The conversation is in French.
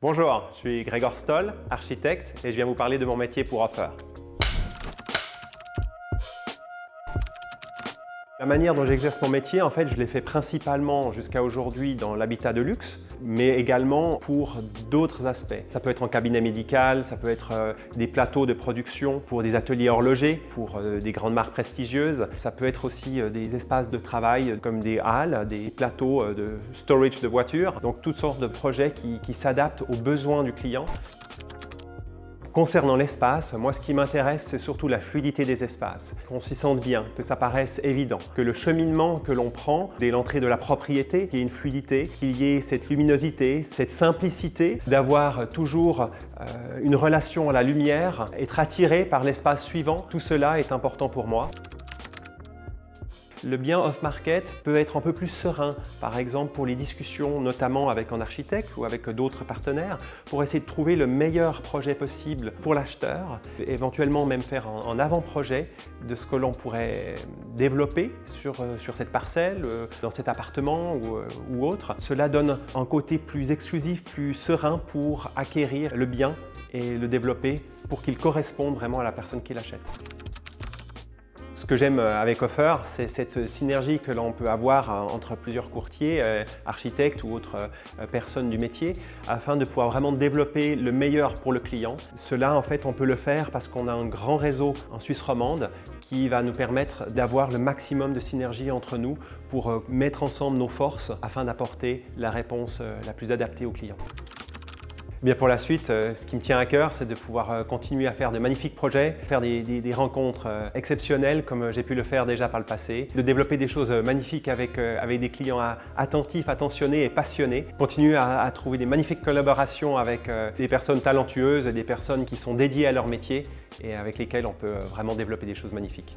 Bonjour, je suis Gregor Stoll, architecte, et je viens vous parler de mon métier pour Offer. La manière dont j'exerce mon métier, en fait, je l'ai fait principalement jusqu'à aujourd'hui dans l'habitat de luxe, mais également pour d'autres aspects. Ça peut être en cabinet médical, ça peut être des plateaux de production pour des ateliers horlogers, pour des grandes marques prestigieuses. Ça peut être aussi des espaces de travail comme des halles, des plateaux de storage de voitures. Donc toutes sortes de projets qui s'adaptent aux besoins du client. Concernant l'espace, moi ce qui m'intéresse c'est surtout la fluidité des espaces, qu'on s'y sente bien, que ça paraisse évident, que le cheminement que l'on prend dès l'entrée de la propriété, qu'il y ait une fluidité, qu'il y ait cette luminosité, cette simplicité, d'avoir toujours une relation à la lumière, être attiré par l'espace suivant, tout cela est important pour moi. Le bien off-market peut être un peu plus serein, par exemple pour les discussions notamment avec un architecte ou avec d'autres partenaires, pour essayer de trouver le meilleur projet possible pour l'acheteur, éventuellement même faire un avant-projet de ce que l'on pourrait développer sur cette parcelle, dans cet appartement ou autre. Cela donne un côté plus exclusif, plus serein pour acquérir le bien et le développer pour qu'il corresponde vraiment à la personne qui l'achète. Ce que j'aime avec Offer, c'est cette synergie que l'on peut avoir entre plusieurs courtiers, architectes ou autres personnes du métier, afin de pouvoir vraiment développer le meilleur pour le client. Cela, en fait, on peut le faire parce qu'on a un grand réseau en Suisse romande qui va nous permettre d'avoir le maximum de synergie entre nous pour mettre ensemble nos forces afin d'apporter la réponse la plus adaptée au client. Bien pour la suite, ce qui me tient à cœur, c'est de pouvoir continuer à faire de magnifiques projets, faire des rencontres exceptionnelles comme j'ai pu le faire déjà par le passé, de développer des choses magnifiques avec des clients attentifs, attentionnés et passionnés, continuer à trouver des magnifiques collaborations avec des personnes talentueuses, des personnes qui sont dédiées à leur métier et avec lesquelles on peut vraiment développer des choses magnifiques.